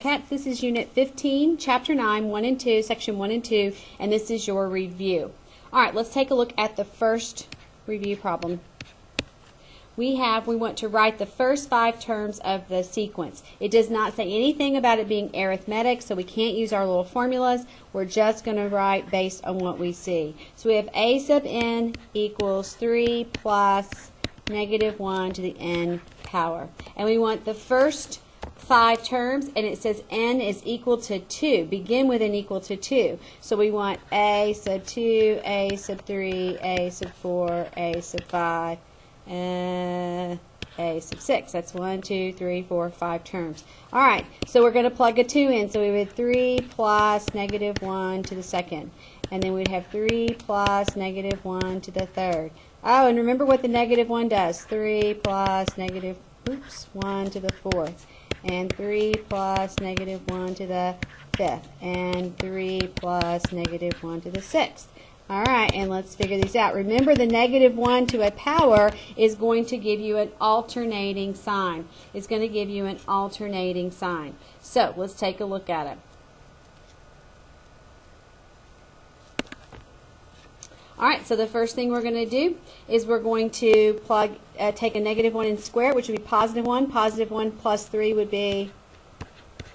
Cats, this is Unit 15, Chapter 9, 1 and 2, Section 1 and 2, and this is your review. All right, let's take a look at the first review problem. We want to write the first 5 terms of the sequence. It does not say anything about it being arithmetic, so we can't use our little formulas. We're just going to write based on what we see. So we have a sub n equals 3 plus negative 1 to the n power. And we want the first 5 terms, and it says n is equal to 2. Begin with n equal to 2. So we want a sub 2, a sub 3, a sub 4, a sub 5, a sub 6. That's 1, 2, 3, 4, 5 terms. All right, so we're going to plug a 2 in. So we would 3 plus negative 1 to the second. And then we'd have 3 plus negative 1 to the third. Oh, and remember what the negative 1 does. 3 plus negative 1 to the fourth. And 3 plus negative 1 to the fifth. And 3 plus negative 1 to the sixth. All right, and let's figure these out. Remember, the negative 1 to a power is going to give you an alternating sign. It's going to give you an alternating sign. So let's take a look at it. All right, so the first thing we're going to do is we're going to take a negative 1 and square it, which would be positive 1. Positive 1 plus 3 would be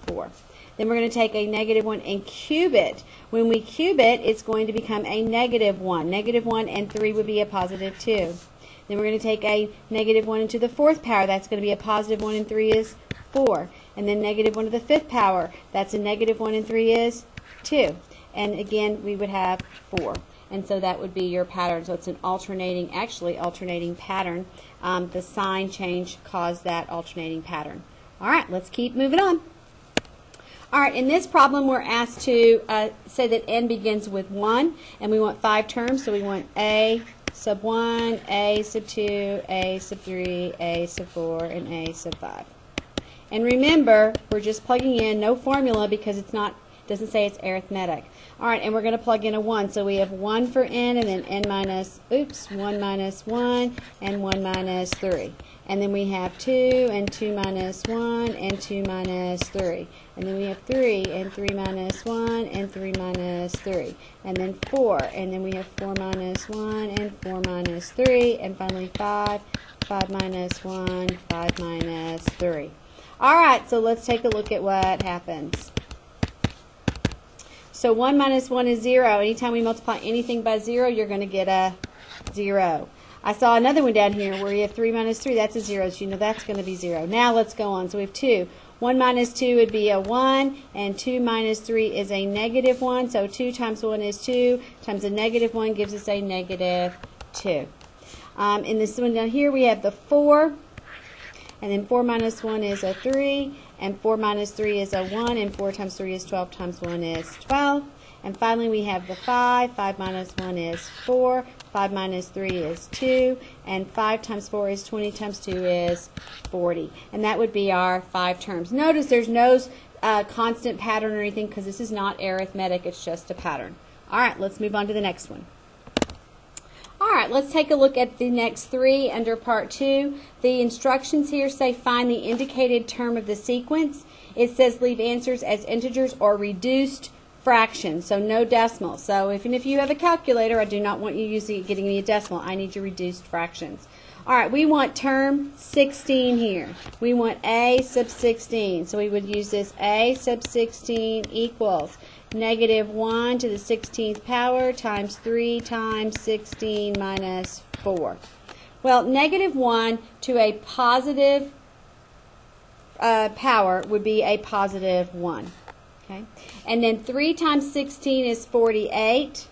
4. Then we're going to take a negative 1 and cube it. When we cube it, it's going to become a negative 1. Negative 1 and 3 would be a positive 2. Then we're going to take a negative 1 into the fourth power. That's going to be a positive 1 and 3 is 4. And then negative 1 to the fifth power. That's a negative 1 and 3 is 2. And again, we would have 4. And so that would be your pattern. So it's an alternating pattern. The sign change caused that alternating pattern. All right, let's keep moving on. All right, in this problem, we're asked to say that n begins with 1, and we want 5 terms. So we want a sub 1, a sub 2, a sub 3, a sub 4, and a sub 5. And remember, we're just plugging in, no formula, because it doesn't say it's arithmetic. All right, and we're going to plug in a 1. So we have 1 for n, and then n minus, 1 minus 1, and 1 minus 3. And then we have 2, and 2 minus 1, and 2 minus 3. And then we have 3, and 3 minus 1, and 3 minus 3. And then 4, and then we have 4 minus 1, and 4 minus 3. And finally 5, 5 minus 1, 5 minus 3. All right, so let's take a look at what happens. So 1 minus 1 is 0. Anytime we multiply anything by 0, you're going to get a 0. I saw another one down here where you have 3 minus 3. That's a 0. So you know that's going to be 0. Now let's go on. So we have 2. 1 minus 2 would be a 1, and 2 minus 3 is a negative 1. So 2 times 1 is 2, times a negative 1 gives us a negative 2. In this one down here, we have the 4. And then 4 minus 1 is a 3, and 4 minus 3 is a 1, and 4 times 3 is 12, times 1 is 12. And finally we have the 5. 5 minus 1 is 4, 5 minus 3 is 2, and 5 times 4 is 20, times 2 is 40. And that would be our 5 terms. Notice there's no constant pattern or anything because this is not arithmetic, it's just a pattern. All right, let's move on to the next one. All right, let's take a look at the next 3 under Part 2. The instructions here say find the indicated term of the sequence. It says leave answers as integers or reduced fractions, so no decimals. So even if you have a calculator, I do not want you getting me a decimal. I need your reduced fractions. All right, we want term 16 here. We want a sub 16. So we would use this a sub 16 equals negative 1 to the 16th power times 3 times 16 minus 4. Well, negative 1 to a positive power would be a positive 1. Okay? And then 3 times 16 is 48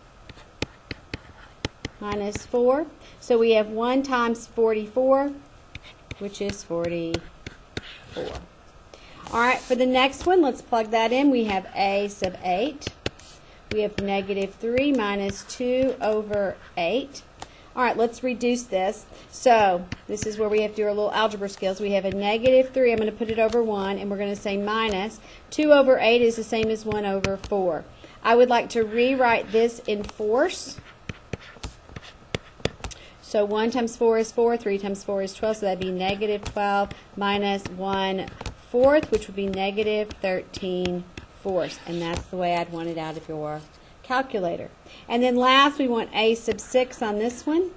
minus 4. So we have 1 times 44, which is 44. All right, for the next one, let's plug that in. We have a sub 8. We have negative 3 minus 2 over 8. All right, let's reduce this. So this is where we have to do our little algebra skills. We have a negative 3. I'm going to put it over 1, and we're going to say minus. 2 over 8 is the same as 1 over 4. I would like to rewrite this in force. So 1 times 4 is 4, 3 times 4 is 12, so that would be negative 12 minus 1 fourth, which would be negative 13/4. And that's the way I'd want it out of your calculator. And then last, we want a sub 6 on this one.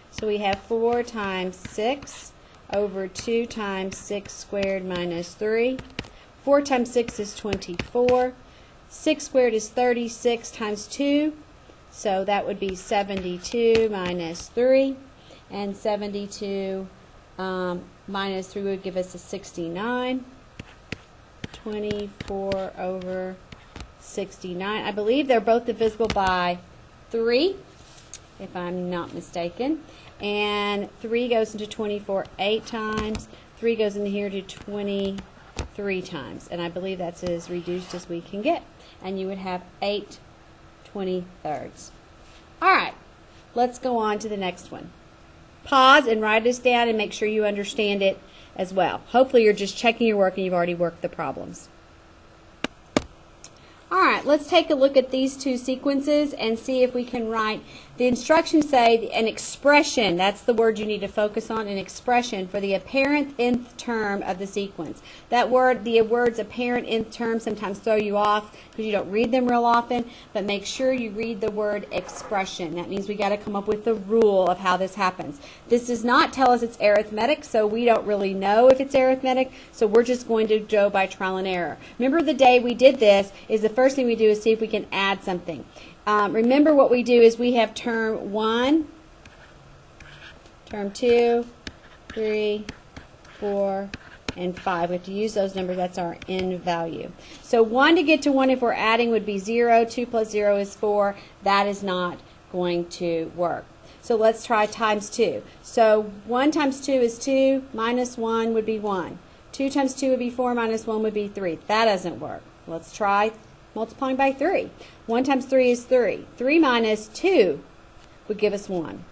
So we have 4 times 6 over 2 times 6 squared minus 3. 4 times 6 is 24. 6 squared is 36 times 2. So that would be 72 minus 3. And 72 minus 3 would give us a 69. 24 over 69. I believe they're both divisible by 3, if I'm not mistaken. And 3 goes into 24 8 times. 3 goes into here to 23 times. And I believe that's as reduced as we can get. And you would have 8/23. All right, let's go on to the next one. Pause and write this down and make sure you understand it as well. Hopefully you're just checking your work and you've already worked the problems. All right, let's take a look at these two sequences and see if we can write. The instructions say an expression, that's the word you need to focus on, an expression for the apparent nth term of the sequence. That word, the words apparent nth term sometimes throw you off because you don't read them real often, but make sure you read the word expression. That means we got to come up with the rule of how this happens. This does not tell us it's arithmetic, so we don't really know if it's arithmetic, so we're just going to go by trial and error. Remember the day we did this is the first thing we do is see if we can add something. Remember what we do is we have term 1, term 2, 3, 4, and 5. We have to use those numbers. That's our n value. So 1 to get to 1 if we're adding would be 0. 2 plus 0 is 4. That is not going to work. So let's try times 2. So 1 times 2 is 2. Minus 1 would be 1. 2 times 2 would be 4. Minus 1 would be 3. That doesn't work. Let's try multiplying by 3. 1 times 3 is 3. 3 minus 2 would give us 1.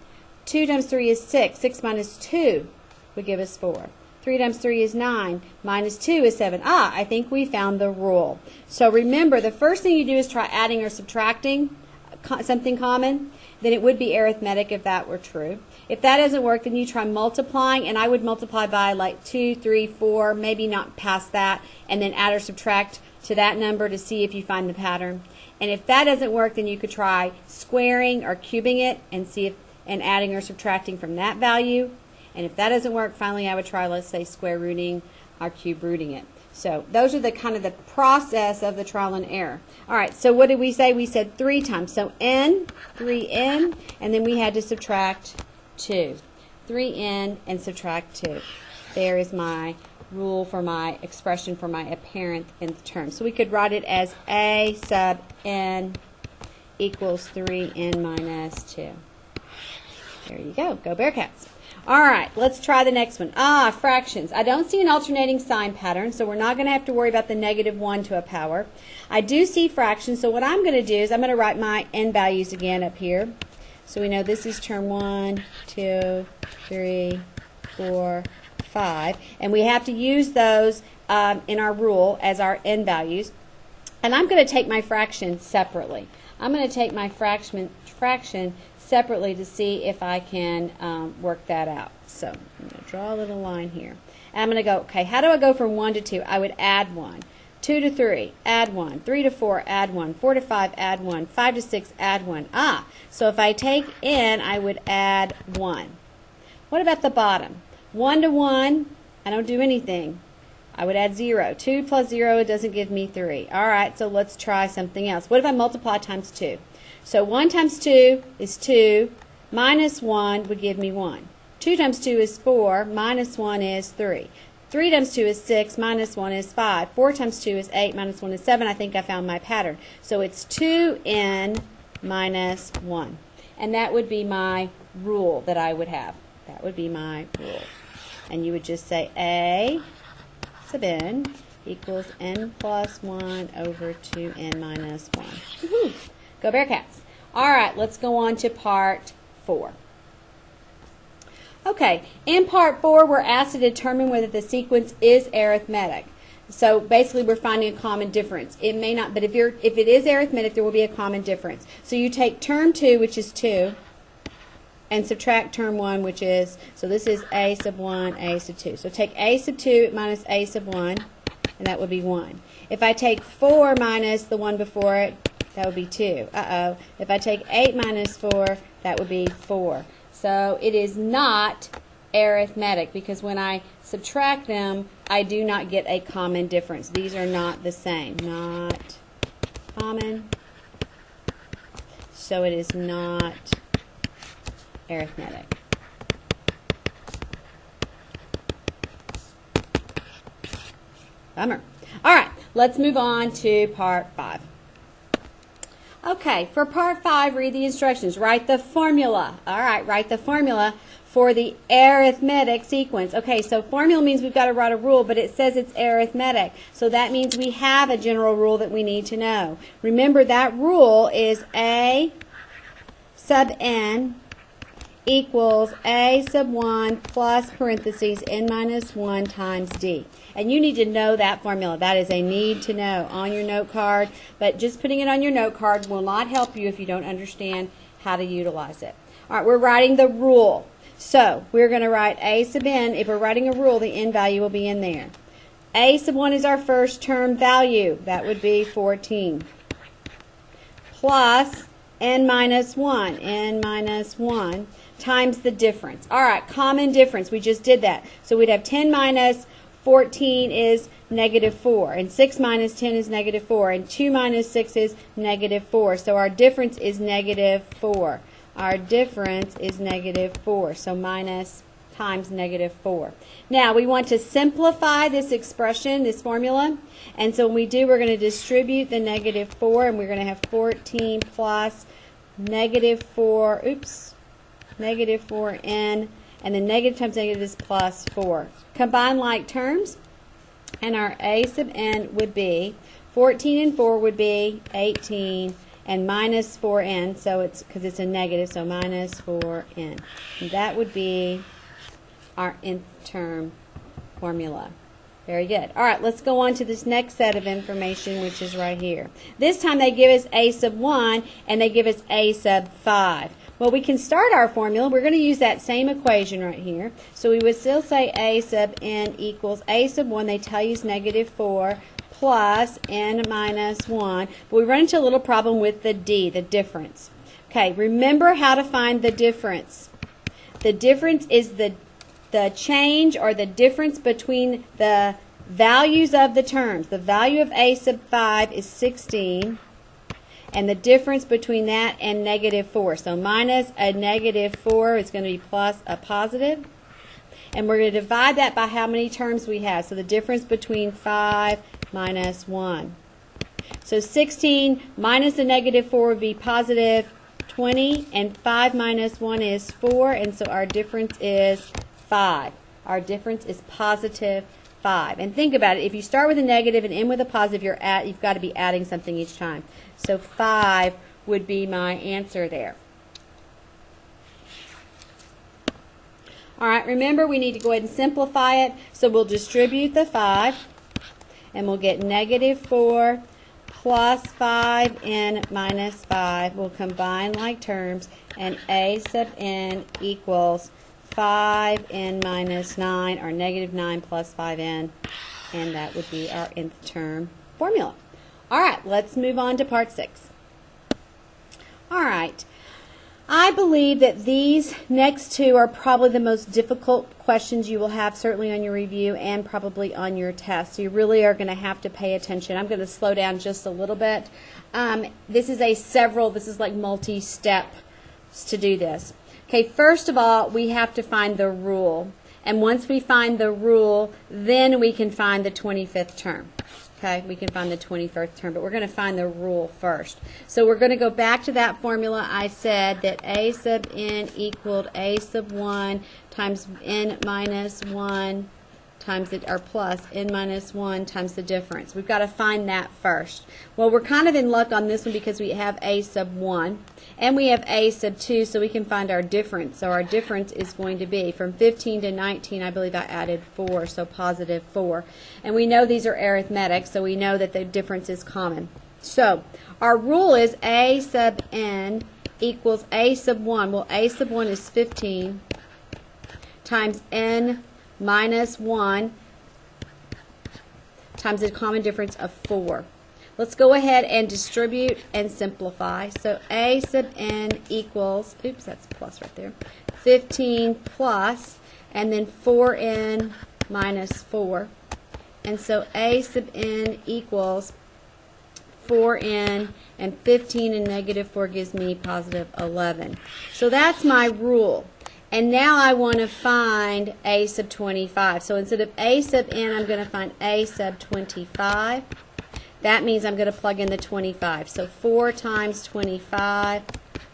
2 times 3 is 6. 6 minus 2 would give us 4. 3 times 3 is 9. Minus 2 is 7. I think we found the rule. So remember, the first thing you do is try adding or subtracting something common. Then it would be arithmetic if that were true. If that doesn't work, then you try multiplying, and I would multiply by like 2, 3, 4, maybe not past that, and then add or subtract to that number to see if you find the pattern. And if that doesn't work, then you could try squaring or cubing it and see if and adding or subtracting from that value. And if that doesn't work, finally I would try, let's say, square rooting or cube rooting it. So those are the kind of the process of the trial and error. All right, so what did we say? We said 3 times. So n, 3n, and then we had to subtract 2. 3n and subtract 2. There is my rule for my expression for my apparent nth term. So we could write it as a sub n equals 3n minus 2. There you go. Go Bearcats. All right, let's try the next one. Fractions. I don't see an alternating sign pattern, so we're not going to have to worry about the -1 to a power. I do see fractions, so what I'm going to do is I'm going to write my n values again up here. So we know this is term 1, 2, 3, 4, 5, and we have to use those in our rule as our n values. And I'm going to take my fraction separately. I'm going to take my fraction separately to see if I can work that out. So I'm going to draw a little line here. And I'm going to go, okay, how do I go from 1 to 2? I would add 1. 2 to 3, add 1. 3 to 4, add 1. 4 to 5, add 1. 5 to 6, add 1. So if I take n, I would add 1. What about the bottom? 1 to 1, I don't do anything. I would add 0. 2 plus 0, it doesn't give me 3. All right, so let's try something else. What if I multiply times 2? So 1 times 2 is 2, minus 1 would give me 1. 2 times 2 is 4, minus 1 is 3. 3 times 2 is 6, minus 1 is 5. 4 times 2 is 8, minus 1 is 7. I think I found my pattern. So it's 2n minus 1. And that would be my rule that I would have. That would be my rule. And you would just say a sub n equals n plus 1 over 2n minus 1. Woohoo! Go Bearcats. All right, let's go on to part 4. Okay, in part 4, we're asked to determine whether the sequence is arithmetic. So basically, we're finding a common difference. It may not, but if it is arithmetic, there will be a common difference. So you take term 2, which is 2, and subtract term 1, which is, so this is a sub 1, a sub 2. So take a sub 2 minus a sub 1. and that would be 1. If I take 4 minus the one before it, that would be 2. Uh-oh. If I take 8 minus 4, that would be 4. So it is not arithmetic because when I subtract them, I do not get a common difference. These are not the same. Not common. So it is not arithmetic. Bummer. All right, let's move on to part 5. Okay, for part 5, read the instructions. Write the formula. All right, write the formula for the arithmetic sequence. Okay, so formula means we've got to write a rule, but it says it's arithmetic. So that means we have a general rule that we need to know. Remember, that rule is A sub n equals A sub 1 plus parentheses n minus 1 times d. And you need to know that formula. That is a need to know on your note card. But just putting it on your note card will not help you if you don't understand how to utilize it. All right, we're writing the rule. So we're going to write A sub n. If we're writing a rule, the n value will be in there. A sub 1 is our first term value. That would be 14. Plus n minus 1. N minus 1 times the difference. All right, common difference. We just did that. So we'd have 10 minus 14 is negative 4, and 6 minus 10 is negative 4, and 2 minus 6 is negative 4. So our difference is negative 4. Our difference is negative 4. So minus times negative 4. Now we want to simplify this expression, this formula, and so when we do, we're going to distribute the negative 4, and we're going to have 14 plus negative 4, negative 4n, and then negative times negative is plus 4. Combine like terms, and our A sub n would be 14 and 4 would be 18, and minus 4n, so it's because it's a negative, so minus 4n. And that would be our nth term formula. Very good. All right, let's go on to this next set of information, which is right here. This time they give us A sub 1, and they give us A sub 5. Well, we can start our formula. We're going to use that same equation right here. So we would still say A sub n equals A sub 1. They tell you is negative 4 plus n minus 1. But we run into a little problem with the d, the difference. Okay, remember how to find the difference. The difference is the change or the difference between the values of the terms. The value of A sub 5 is 16. And the difference between that and negative 4. So minus a negative 4 is going to be plus a positive. And we're going to divide that by how many terms we have. So the difference between 5 minus 1. So 16 minus a negative 4 would be positive 20. And 5 minus 1 is 4. And so our difference is 5. Our difference is positive 5. And think about it. If you start with a negative and end with a positive, you've got to be adding something each time. So 5 would be my answer there. All right, remember we need to go ahead and simplify it. So we'll distribute the 5, and we'll get negative 4 plus 5n minus 5. We'll combine like terms, and A sub n equals 5n minus 9, or negative 9 plus 5n, and that would be our nth term formula. All right, let's move on to part 6. All right, I believe that these next two are probably the most difficult questions you will have, certainly on your review and probably on your test. So you really are going to have to pay attention. I'm going to slow down just a little bit. This is like multi-step to do this. Okay, first of all, we have to find the rule. And once we find the rule, then we can find the 25th term. Okay, we can find the 21st term, but we're going to find the rule first. So we're going to go back to that formula. I said that A sub n equaled A sub 1 times n minus 1 times or plus n minus 1 times the difference. We've got to find that first. Well, we're kind of in luck on this one because we have A sub 1 and we have A sub 2, so we can find our difference. So our difference is going to be from 15 to 19, I believe I added 4, so positive 4. And we know these are arithmetic, so we know that the difference is common. So our rule is A sub n equals A sub 1. Well, A sub 1 is 15 times n minus 1 times the common difference of 4. Let's go ahead and distribute and simplify. So a sub n equals, oops, that's plus right there, 15 plus, and then 4n minus 4. And so a sub n equals 4n, and 15 and negative 4 gives me positive 11. So that's my rule. And now I want to find a sub 25. So instead of a sub n, I'm going to find a sub 25. That means I'm going to plug in the 25. So 4 times 25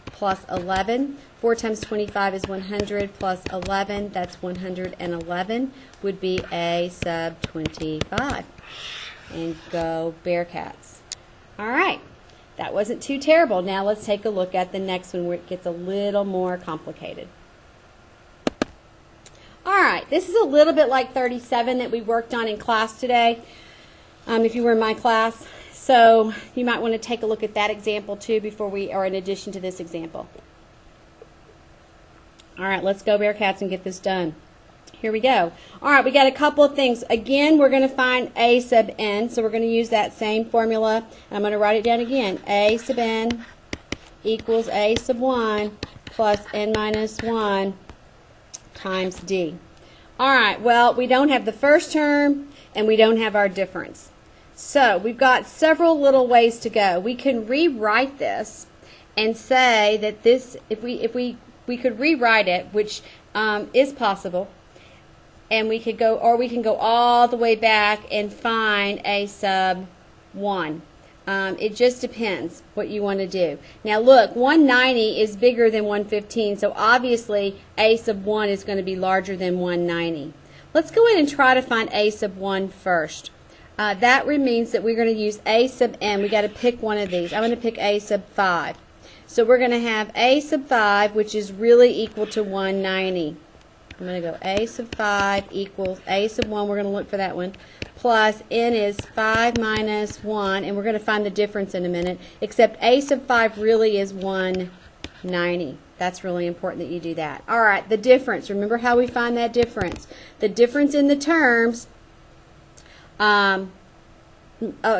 plus 11. 4 times 25 is 100 plus 11. That's 111 would be a sub 25. And go Bearcats. All right. That wasn't too terrible. Now let's take a look at the next one where it gets a little more complicated. All right. This is a little bit like 37 that we worked on in class today. If you were in my class. So you might want to take a look at that example too before we, or in addition to this example. All right, let's go Bearcats and get this done. Here we go. All right, we got a couple of things. Again, we're going to find a sub n, so we're going to use that same formula. I'm going to write it down again. A sub n equals a sub 1 plus n minus 1 times d. All right, well, we don't have the first term and we don't have our difference. So we've got several little ways to go. We can rewrite this and say that this, if we could rewrite it, which is possible, and we could go, or we can go all the way back and find a sub 1. It just depends what you want to do. Now look, 190 is bigger than 115, so obviously a sub 1 is going to be larger than 190. Let's go ahead and try to find a sub 1 first. That means that we're going to use a sub n. We've got to pick one of these. I'm going to pick a sub 5. So we're going to have a sub 5, which is really equal to 190. I'm going to go a sub 5 equals a sub 1. We're going to look for that one. Plus n is 5 minus 1, and we're going to find the difference in a minute, except a sub 5 really is 190. That's really important that you do that. All right, the difference. Remember how we find that difference. The difference in the terms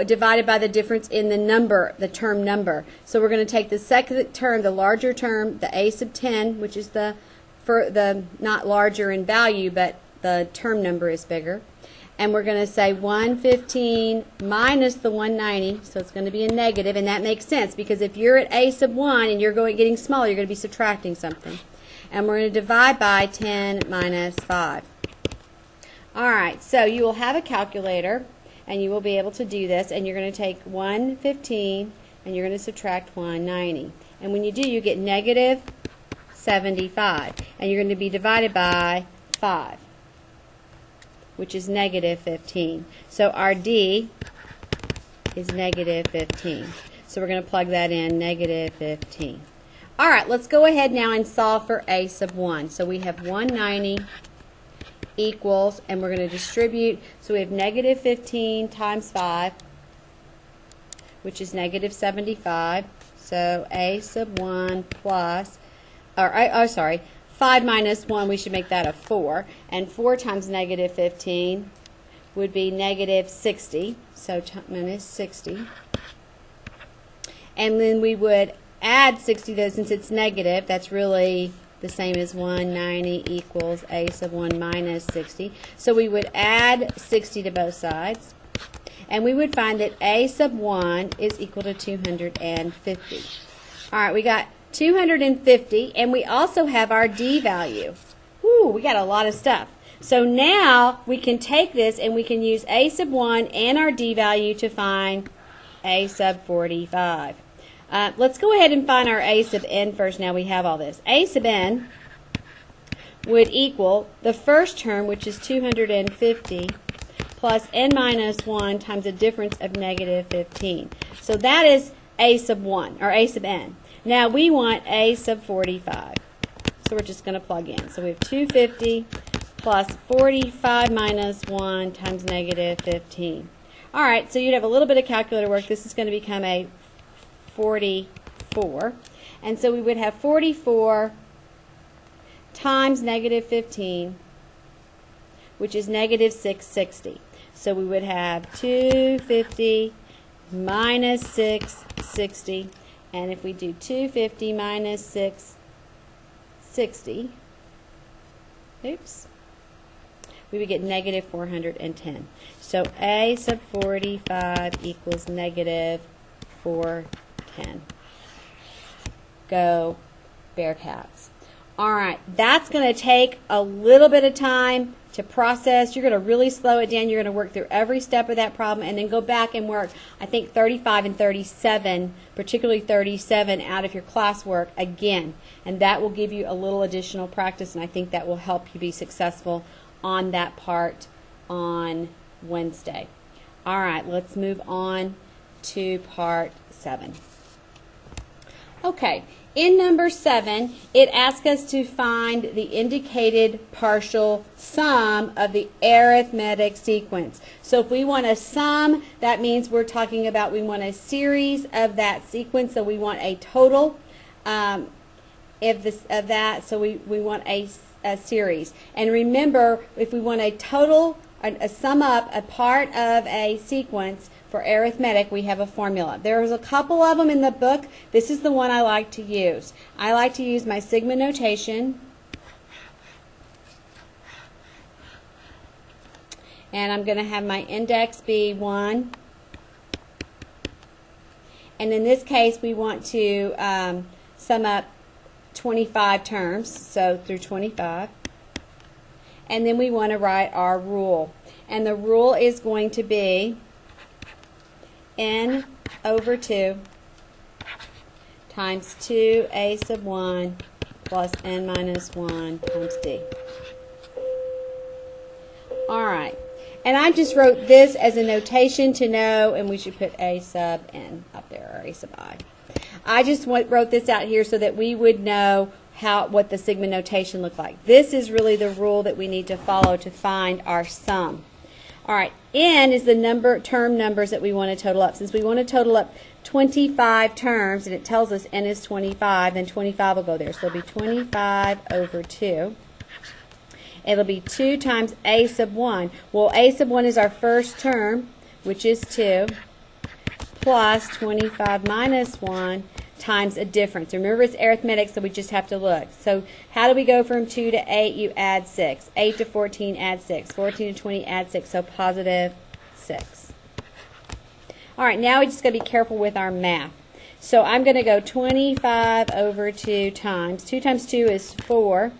divided by the difference in the number, the term number. So we're going to take the second term, the larger term, the a sub 10, which is the not larger in value, but the term number is bigger. And we're going to say 115 minus the 190, so it's going to be a negative, and that makes sense because if you're at a sub 1 and you're getting smaller, you're going to be subtracting something. And we're going to divide by 10 minus 5. All right, so you will have a calculator, and you will be able to do this, and you're going to take 115, and you're going to subtract 190. And when you do, you get negative 75, and you're going to be divided by 5, which is negative 15. So our D is negative 15. So we're going to plug that in, negative 15. All right, let's go ahead now and solve for a sub 1. So we have 190 equals, and we're going to distribute, so we have negative 15 times 5, which is negative 75. So a sub 1 plus, or sorry, 5 minus 1, we should make that a 4, and 4 times negative 15 would be negative 60, so minus 60. And then we would add 60 though, since it's negative, that's really the same as 190 equals a sub 1 minus 60. So we would add 60 to both sides, and we would find that a sub 1 is equal to 250. All right, we got 250, and we also have our D value. Woo, we got a lot of stuff. So now we can take this and we can use a sub 1 and our D value to find a sub 45. Let's go ahead and find our a sub n first. Now we have all this. A sub n would equal the first term, which is 250, plus n minus 1 times the difference of negative 15. So that is a sub 1, or a sub n. Now we want a sub 45. So we're just going to plug in. So we have 250 plus 45 minus 1 times negative 15. All right, so you'd have a little bit of calculator work. This is going to become a 44. And so we would have 44 times negative 15, which is negative 660. So we would have 250 minus 660. And if we do 250 minus 660, oops, we would get negative 410. So A sub 45 equals negative 410. Go Bearcats. All right, that's going to take a little bit of time to process. You're going to really slow it down. You're going to work through every step of that problem and then go back and work, I think, 35 and 37, particularly 37, out of your classwork again. And that will give you a little additional practice, and I think that will help you be successful on that part on Wednesday. All right, let's move on to part 7. Okay, in number 7, it asks us to find the indicated partial sum of the arithmetic sequence. So if we want a sum, that means we're talking about we want a series of that sequence, so we want a total of that, so we want a series. And remember, if we want a total, a sum up, a part of a sequence, for arithmetic, we have a formula. There's a couple of them in the book. This is the one I like to use. I like to use my sigma notation. And I'm going to have my index be 1. And in this case, we want to sum up 25 terms, so through 25. And then we want to write our rule. And the rule is going to be n over 2 times 2a sub 1 plus n minus 1 times d. All right. And I just wrote this as a notation to know, and we should put a sub n up there, or a sub I. I just wrote this out here so that we would know what the sigma notation looked like. This is really the rule that we need to follow to find our sum. All right, n is the term numbers that we want to total up. Since we want to total up 25 terms, and it tells us n is 25, then 25 will go there. So it'll be 25 over 2. It'll be 2 times a sub 1. Well, a sub 1 is our first term, which is 2, plus 25 minus 1 times a difference. Remember, it's arithmetic, so we just have to look. So how do we go from 2 to 8? You add 6. 8 to 14, add 6. 14 to 20, add 6. So positive 6. All right, now we just got to be careful with our math. So I'm going to go 25 over 2 times. 2 times 2 is 4.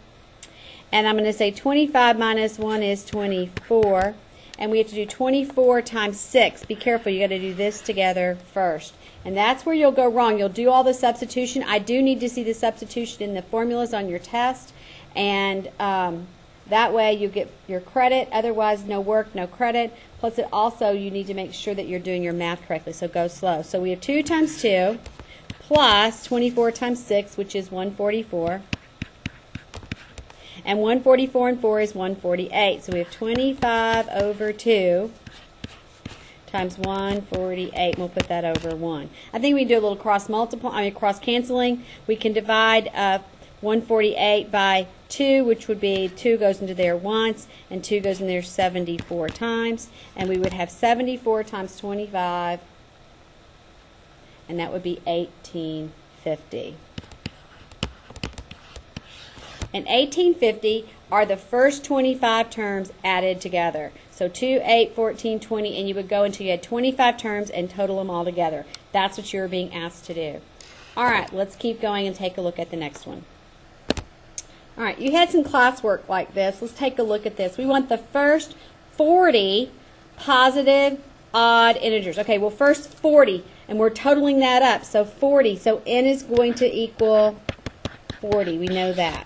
And I'm going to say 25 minus 1 is 24. And we have to do 24 times 6. Be careful, you got to do this together first. And that's where you'll go wrong. You'll do all the substitution. I do need to see the substitution in the formulas on your test. And that way you get your credit. Otherwise, no work, no credit. Plus, also you need to make sure that you're doing your math correctly. So go slow. So we have 2 times 2 plus 24 times 6, which is 144. And 144 and 4 is 148. So we have 25 over 2 times 148. We'll put that over 1. I think we can do a little cross canceling. We can divide 148 by 2, which would be 2 goes into there once, and 2 goes in there 74 times. And we would have 74 times 25, and that would be 1850. And 1850 are the first 25 terms added together. So 2, 8, 14, 20, and you would go until you had 25 terms and total them all together. That's what you're being asked to do. All right, let's keep going and take a look at the next one. All right, you had some classwork like this. Let's take a look at this. We want the first 40 positive odd integers. Okay, well, first 40, and we're totaling that up. So 40, so n is going to equal 40. We know that.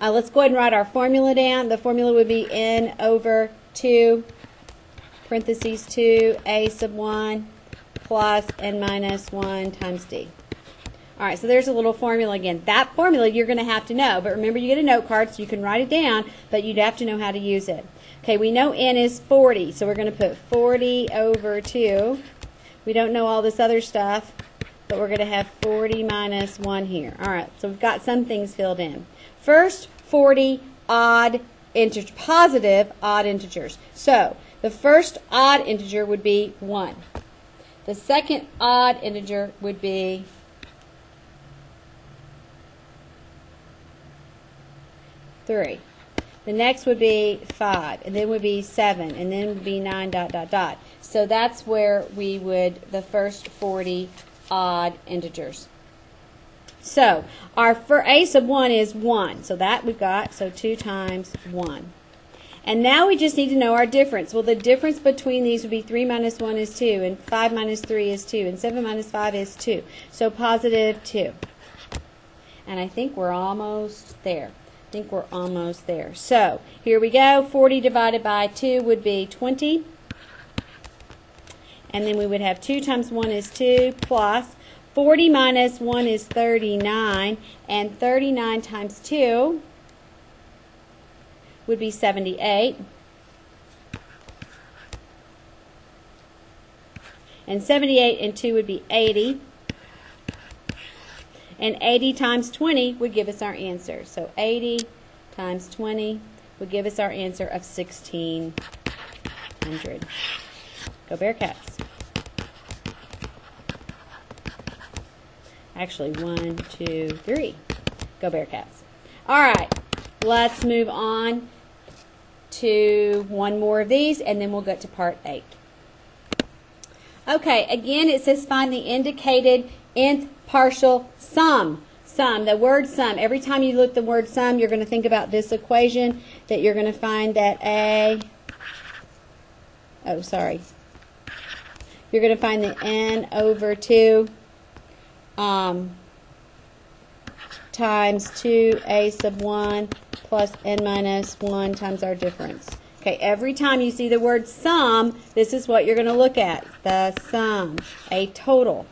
Let's go ahead and write our formula down. The formula would be n over 2, parentheses 2, a sub 1, plus n minus 1 times d. All right, so there's a little formula again. That formula you're going to have to know. But remember, you get a note card, so you can write it down, but you'd have to know how to use it. Okay, we know n is 40, so we're going to put 40 over 2. We don't know all this other stuff, but we're going to have 40 minus 1 here. All right, so we've got some things filled in. First, 40 odd integers, positive odd integers. So The first odd integer would be 1. The second odd integer would be 3. The next would be 5, and then would be 7, and then would be 9, dot, dot, dot. So that's where we would, the first 40 odd integers. So our for a sub 1 is 1. So that we've got, so 2 times 1. And now we just need to know our difference. Well, the difference between these would be 3 minus 1 is 2, and 5 minus 3 is 2, and 7 minus 5 is 2. So positive 2. And I think we're almost there. So here we go. 40 divided by 2 would be 20. And then we would have 2 times 1 is 2 plus 40 minus 1 is 39. And 39 times 2 would be 78. And 78 and 2 would be 80. And 80 times 20 would give us our answer. So 80 times 20 would give us our answer of 1,600. Go Bearcats. Actually, 1, 2, 3. Go Bearcats. All right, let's move on to one more of these, and then we'll get to part 8. Okay, again, it says find the indicated nth partial sum. The word sum. Every time you look at the word sum, you're going to think about this equation, that you're going to find that you're going to find that n over 2 times 2a sub 1 plus n minus 1 times our difference. Okay, every time you see the word sum, this is what you're going to look at. The sum, a total.